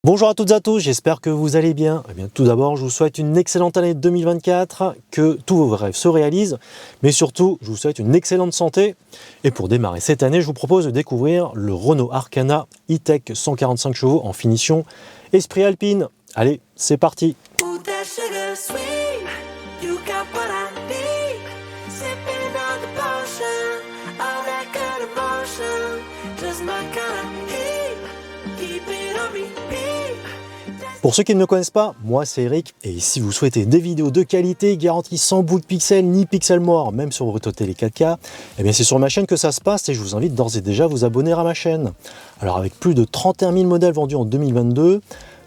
Bonjour à toutes et à tous, j'espère que vous allez bien. Eh bien, tout d'abord, je vous souhaite une excellente année 2024, que tous vos rêves se réalisent, mais surtout, je vous souhaite une excellente santé. Et pour démarrer cette année, je vous propose de découvrir le Renault Arkana E-Tech 145 chevaux en finition Esprit Alpine. Allez, c'est parti! Pour ceux qui ne me connaissent pas, moi c'est Eric, et si vous souhaitez des vidéos de qualité garanties sans bout de pixels ni pixels morts, même sur votre télé 4K, eh bien c'est sur ma chaîne que ça se passe et je vous invite d'ores et déjà à vous abonner à ma chaîne. Alors avec plus de 31 000 modèles vendus en 2022,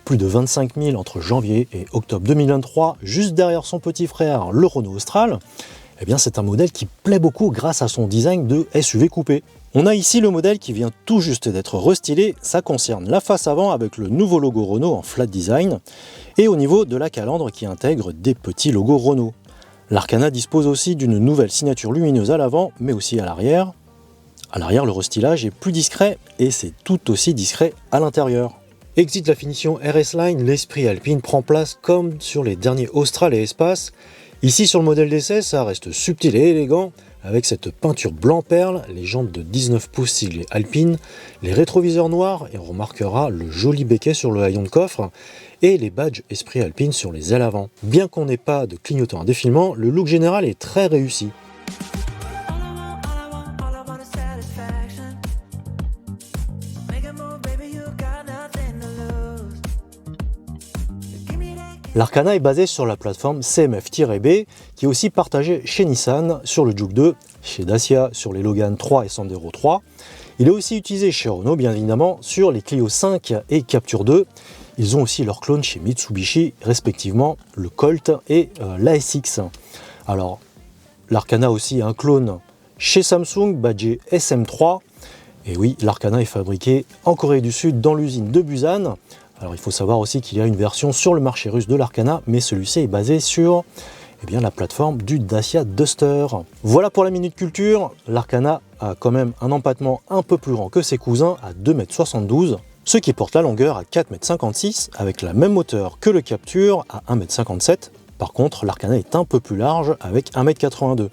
plus de 25 000 entre janvier et octobre 2023, juste derrière son petit frère, le Renault Austral, eh bien c'est un modèle qui plaît beaucoup grâce à son design de SUV coupé. On a ici le modèle qui vient tout juste d'être restylé, ça concerne la face avant avec le nouveau logo Renault en flat design et au niveau de la calandre qui intègre des petits logos Renault. L'Arkana dispose aussi d'une nouvelle signature lumineuse à l'avant mais aussi à l'arrière. À l'arrière, le restylage est plus discret et c'est tout aussi discret à l'intérieur. Exit la finition RS Line, l'esprit Alpine prend place comme sur les derniers Austral et Espace. Ici sur le modèle d'essai, ça reste subtil et élégant, avec cette peinture blanc-perle, les jantes de 19 pouces siglées Alpine, les rétroviseurs noirs, et on remarquera le joli béquet sur le haillon de coffre, et les badges Esprit Alpine sur les ailes avant. Bien qu'on n'ait pas de clignotant à défilement, le look général est très réussi. L'Arkana est basé sur la plateforme CMF-B, qui est aussi partagée chez Nissan sur le Juke 2, chez Dacia sur les Logan 3 et Sandero 3. Il est aussi utilisé chez Renault, bien évidemment, sur les Clio 5 et Captur 2. Ils ont aussi leur clone chez Mitsubishi, respectivement le Colt et l'ASX. Alors, l'Arkana a aussi un clone chez Samsung, badgé SM3. Et oui, l'Arkana est fabriqué en Corée du Sud, dans l'usine de Busan. Alors il faut savoir aussi qu'il y a une version sur le marché russe de l'Arkana, mais celui-ci est basé sur la plateforme du Dacia Duster. Voilà pour la Minute Culture. L'Arkana a quand même un empattement un peu plus grand que ses cousins à 2,72 m, ce qui porte la longueur à 4,56 m avec la même hauteur que le Captur à 1,57 m. Par contre, l'Arkana est un peu plus large avec 1,82 m.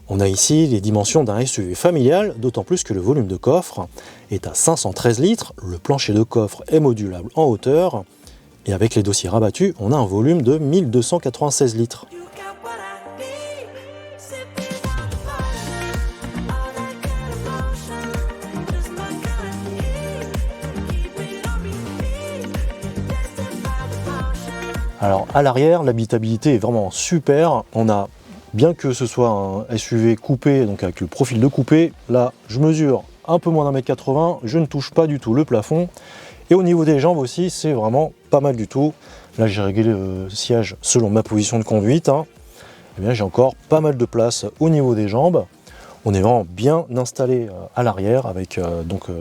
On a ici les dimensions d'un SUV familial, d'autant plus que le volume de coffre est à 513 litres, le plancher de coffre est modulable en hauteur, et avec les dossiers rabattus, on a un volume de 1296 litres. Alors à l'arrière, l'habitabilité est vraiment super, on a bien que ce soit un SUV coupé, donc avec le profil de coupé, là je mesure un peu moins d'1,80 m, je ne touche pas du tout le plafond. Et au niveau des jambes aussi, c'est vraiment pas mal du tout. Là j'ai réglé le siège selon ma position de conduite. Et bien j'ai encore pas mal de place au niveau des jambes. On est vraiment bien installé à l'arrière avec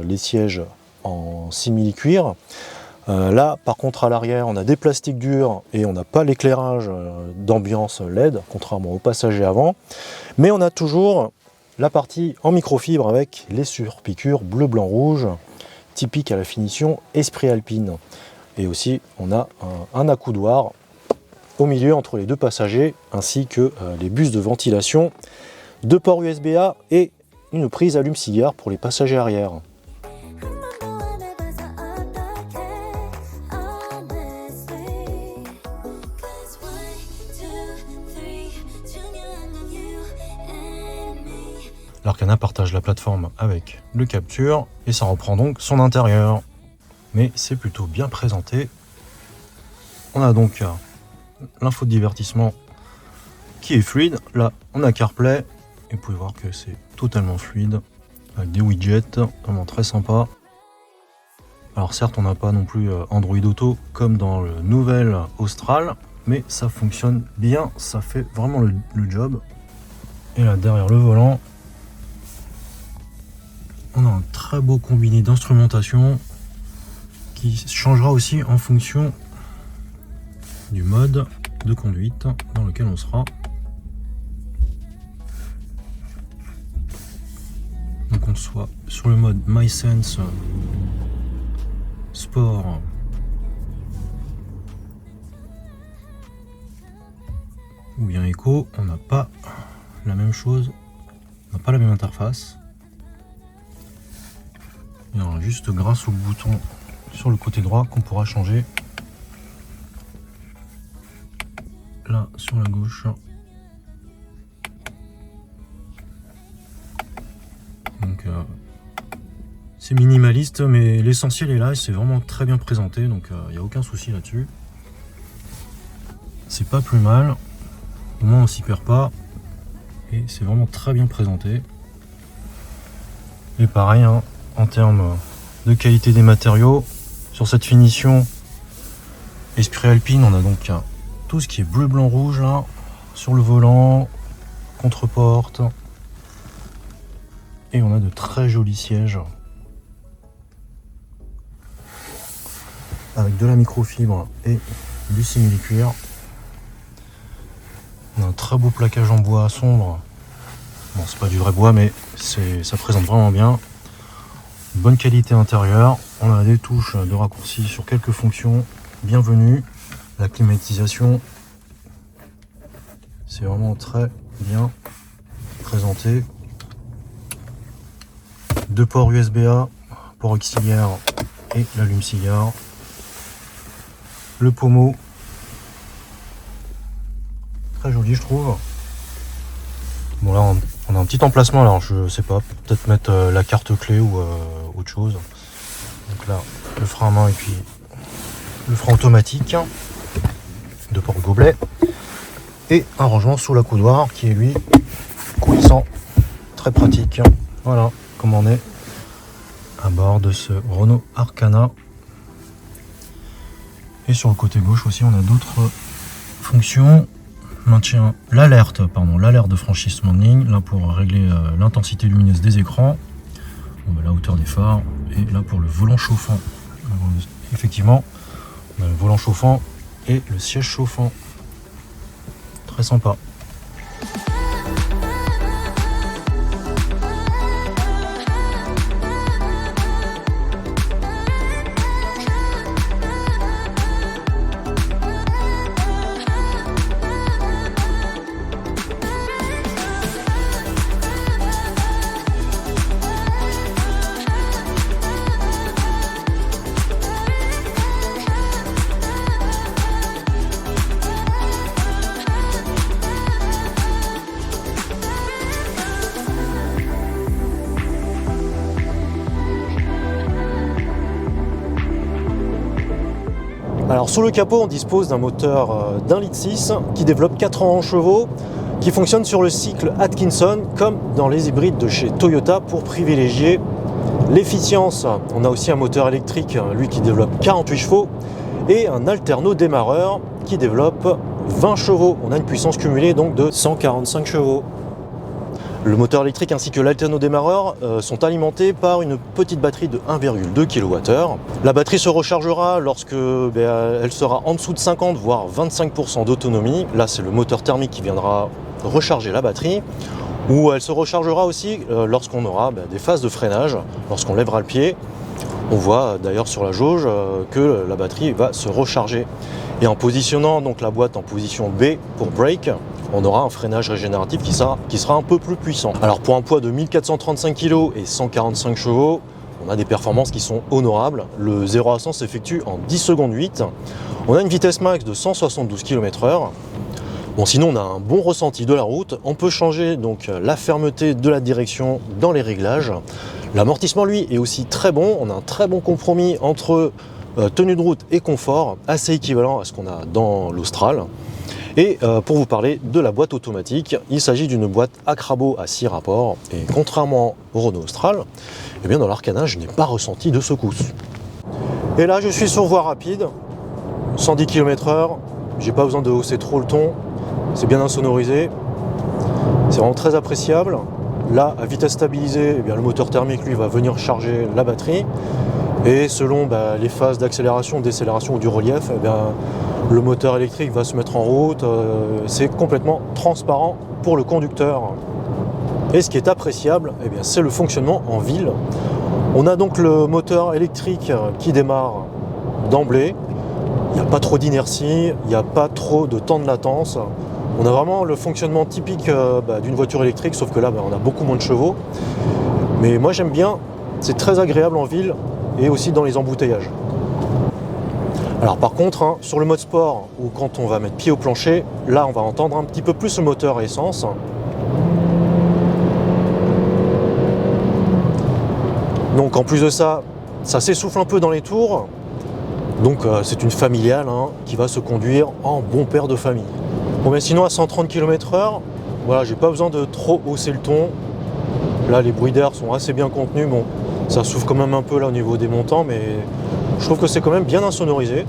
les sièges en simili-cuir. Là, par contre, à l'arrière, on a des plastiques durs et on n'a pas l'éclairage d'ambiance LED, contrairement aux passagers avant. Mais on a toujours la partie en microfibre avec les surpiqûres bleu, blanc, rouge, typique à la finition Esprit Alpine. Et aussi, on a un accoudoir au milieu entre les deux passagers, ainsi que les bus de ventilation, deux ports USB-A et une prise allume-cigare pour les passagers arrière. L'Arkana partage la plateforme avec le Captur et ça reprend donc son intérieur. Mais c'est plutôt bien présenté. On a donc l'info de divertissement qui est fluide. Là, on a CarPlay et vous pouvez voir que c'est totalement fluide avec des widgets, vraiment très sympa. Alors certes, on n'a pas non plus Android Auto comme dans le nouvel Austral, mais ça fonctionne bien, ça fait vraiment le job. Et là, derrière le volant, on a un très beau combiné d'instrumentation qui changera aussi en fonction du mode de conduite dans lequel on sera. qu'on soit sur le mode MySense Sport ou bien Eco, on n'a pas la même chose, on n'a pas la même interface. Il y aura juste grâce au bouton sur le côté droit qu'on pourra changer. Là sur la gauche. Donc c'est minimaliste, mais l'essentiel est là et c'est vraiment très bien présenté, donc il n'y a aucun souci là-dessus. C'est pas plus mal, au moins on s'y perd pas et c'est vraiment très bien présenté. Et pareil, hein, en termes de qualité des matériaux, sur cette finition Esprit Alpine, on a donc tout ce qui est bleu, blanc, rouge là, sur le volant, contre-porte. Et on a de très jolis sièges avec de la microfibre et du simili-cuir. On a un très beau plaquage en bois sombre. Bon, c'est pas du vrai bois, mais ça présente vraiment bien. Bonne qualité intérieure. On a des touches de raccourci sur quelques fonctions. Bienvenue. La climatisation, c'est vraiment très bien présenté. Deux ports USB-A, port auxiliaire et l'allume-cigare. Le pommeau, très joli je trouve. Bon là on a un petit emplacement, alors je sais pas, peut-être mettre la carte clé ou autre chose. Donc là le frein à main et puis le frein automatique, deux ports gobelet et un rangement sous la coudoir qui est lui coulissant, très pratique. Voilà comment on est à bord de ce Renault Arcana. Et sur le côté gauche aussi on a d'autres fonctions. Maintient l'alerte de franchissement de ligne, là pour régler l'intensité lumineuse des écrans, la hauteur des phares, et là pour le volant chauffant. Alors, effectivement on a le volant chauffant et le siège chauffant, très sympa. Alors sous le capot, on dispose d'un moteur d'1,6 litre qui développe 400 chevaux, qui fonctionne sur le cycle Atkinson comme dans les hybrides de chez Toyota pour privilégier l'efficience. On a aussi un moteur électrique, lui qui développe 48 chevaux, et un alterno démarreur qui développe 20 chevaux. On a une puissance cumulée donc de 145 chevaux. Le moteur électrique ainsi que l'alterno démarreur sont alimentés par une petite batterie de 1,2 kWh. La batterie se rechargera lorsque elle sera en dessous de 50 voire 25% d'autonomie. Là c'est le moteur thermique qui viendra recharger la batterie. Ou elle se rechargera aussi lorsqu'on aura des phases de freinage, lorsqu'on lèvera le pied. On voit d'ailleurs sur la jauge que la batterie va se recharger. Et en positionnant donc la boîte en position B pour brake, on aura un freinage régénératif qui sera un peu plus puissant. Alors pour un poids de 1435 kg et 145 chevaux, on a des performances qui sont honorables. Le 0 à 100 s'effectue en 10 secondes 8. On a une vitesse max de 172 km/h. Bon, sinon on a un bon ressenti de la route. On peut changer donc la fermeté de la direction dans les réglages. L'amortissement lui est aussi très bon. On a un très bon compromis entre tenue de route et confort, assez équivalent à ce qu'on a dans l'Austral. Et pour vous parler de la boîte automatique, il s'agit d'une boîte Acrabo à 6 rapports. Et contrairement au Renault Austral, eh bien dans l'Arcana, je n'ai pas ressenti de secousse. Et là, je suis sur voie rapide, 110 km/h. J'ai pas besoin de hausser trop le ton. C'est bien insonorisé. C'est vraiment très appréciable. Là, à vitesse stabilisée, eh bien, le moteur thermique, lui, va venir charger la batterie. Et selon les phases d'accélération, décélération ou du relief, eh bien, le moteur électrique va se mettre en route. C'est complètement transparent pour le conducteur. Et ce qui est appréciable, eh bien, c'est le fonctionnement en ville. On a donc le moteur électrique qui démarre d'emblée. Il n'y a pas trop d'inertie, il n'y a pas trop de temps de latence. On a vraiment le fonctionnement typique d'une voiture électrique, sauf que là on a beaucoup moins de chevaux. Mais moi j'aime bien, c'est très agréable en ville et aussi dans les embouteillages. Alors par contre, hein, sur le mode sport, ou quand on va mettre pied au plancher, là on va entendre un petit peu plus le moteur à essence. Donc en plus de ça, ça s'essouffle un peu dans les tours. Donc c'est une familiale hein, qui va se conduire en bon père de famille. Bon mais sinon à 130 km/h, voilà, j'ai pas besoin de trop hausser le ton. Là les bruits d'air sont assez bien contenus. Bon, ça souffle quand même un peu là au niveau des montants, mais je trouve que c'est quand même bien insonorisé.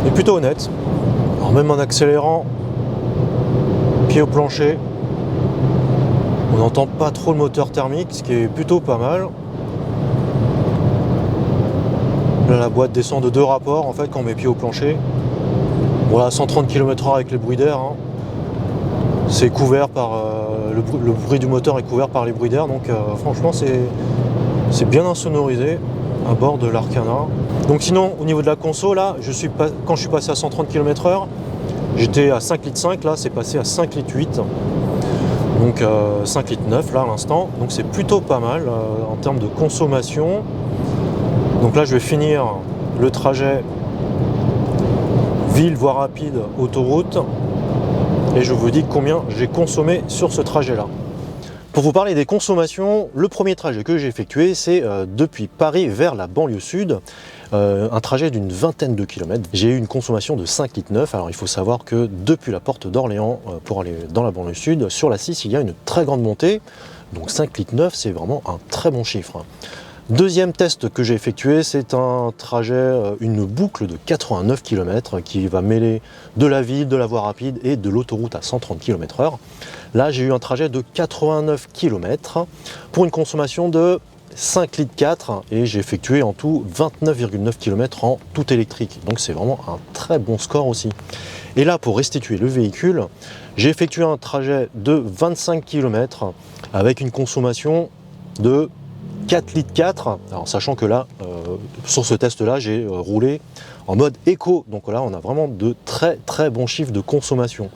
Et plutôt honnête. Alors même en accélérant, pied au plancher, on n'entend pas trop le moteur thermique, ce qui est plutôt pas mal. Là la boîte descend de 2 rapports en fait quand on met pied au plancher. Voilà, 130 km/h avec les bruits d'air. Hein. C'est couvert par le bruit du moteur est couvert par les bruits d'air, donc franchement c'est bien insonorisé à bord de l'Arcana. Donc sinon au niveau de la conso là, quand je suis passé à 130 km/h, j'étais à 5,5 litres, là c'est passé à 5,8 litres. Donc 5,9 litres là à l'instant, donc c'est plutôt pas mal en termes de consommation. Donc là je vais finir le trajet ville, voie rapide, autoroute. Et je vous dis combien j'ai consommé sur ce trajet-là. Pour vous parler des consommations, le premier trajet que j'ai effectué, c'est depuis Paris vers la banlieue sud, un trajet d'une vingtaine de kilomètres. J'ai eu une consommation de 5,9 litres. Alors il faut savoir que depuis la porte d'Orléans pour aller dans la banlieue sud, sur la 6, il y a une très grande montée. Donc 5,9 litres, c'est vraiment un très bon chiffre. Deuxième test que j'ai effectué, c'est un trajet, une boucle de 89 km qui va mêler de la ville, de la voie rapide et de l'autoroute à 130 km/h. Là, j'ai eu un trajet de 89 km pour une consommation de 5,4 litres et j'ai effectué en tout 29,9 km en tout électrique. Donc c'est vraiment un très bon score aussi. Et là, pour restituer le véhicule, j'ai effectué un trajet de 25 km avec une consommation de 4,4 litres. Alors sachant que là, sur ce test-là, j'ai roulé en mode éco. Donc là, on a vraiment de très bons chiffres de consommation.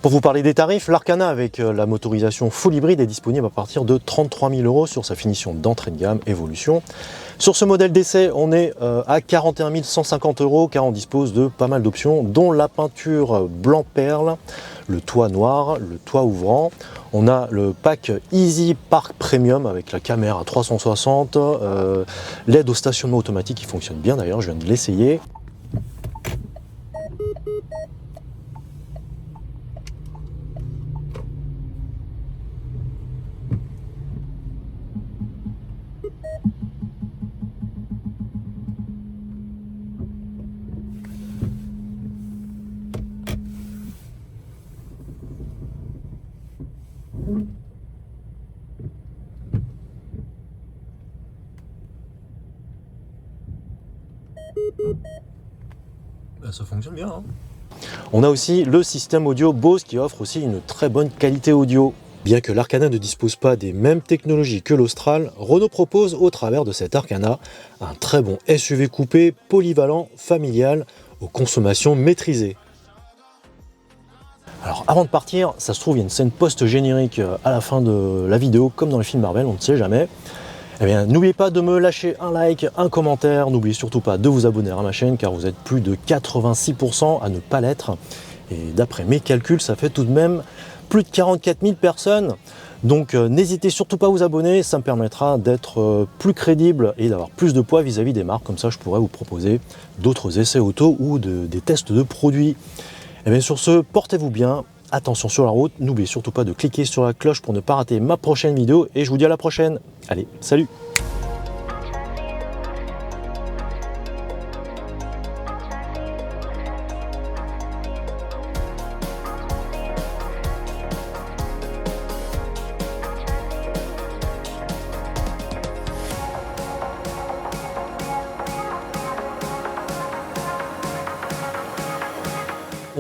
Pour vous parler des tarifs, l'Arcana avec la motorisation full hybride est disponible à partir de 33 000 € sur sa finition d'entrée de gamme Evolution. Sur ce modèle d'essai, on est à 41 150 € car on dispose de pas mal d'options, dont la peinture blanc perle, le toit noir, le toit ouvrant. On a le pack Easy Park Premium avec la caméra 360, l'aide au stationnement automatique qui fonctionne bien d'ailleurs, je viens de l'essayer. Ça fonctionne bien. Hein. On a aussi le système audio Bose qui offre aussi une très bonne qualité audio. Bien que l'Arcana ne dispose pas des mêmes technologies que l'Austral, Renault propose au travers de cet Arcana un très bon SUV coupé, polyvalent, familial, aux consommations maîtrisées. Alors avant de partir, ça se trouve il y a une scène post-générique à la fin de la vidéo, comme dans les films Marvel, on ne sait jamais. Eh bien, n'oubliez pas de me lâcher un like, un commentaire, n'oubliez surtout pas de vous abonner à ma chaîne car vous êtes plus de 86% à ne pas l'être. Et d'après mes calculs, ça fait tout de même plus de 44 000 personnes. Donc n'hésitez surtout pas à vous abonner, ça me permettra d'être plus crédible et d'avoir plus de poids vis-à-vis des marques. Comme ça, je pourrais vous proposer d'autres essais auto ou des tests de produits. Et bien sur ce, portez-vous bien. Attention sur la route, n'oubliez surtout pas de cliquer sur la cloche pour ne pas rater ma prochaine vidéo et je vous dis à la prochaine. Allez, salut!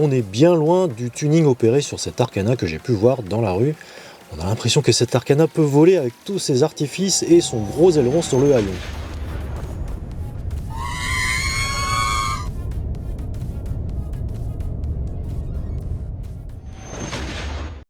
On est bien loin du tuning opéré sur cette Arcana que j'ai pu voir dans la rue. On a l'impression que cette Arcana peut voler avec tous ses artifices et son gros aileron sur le haillon.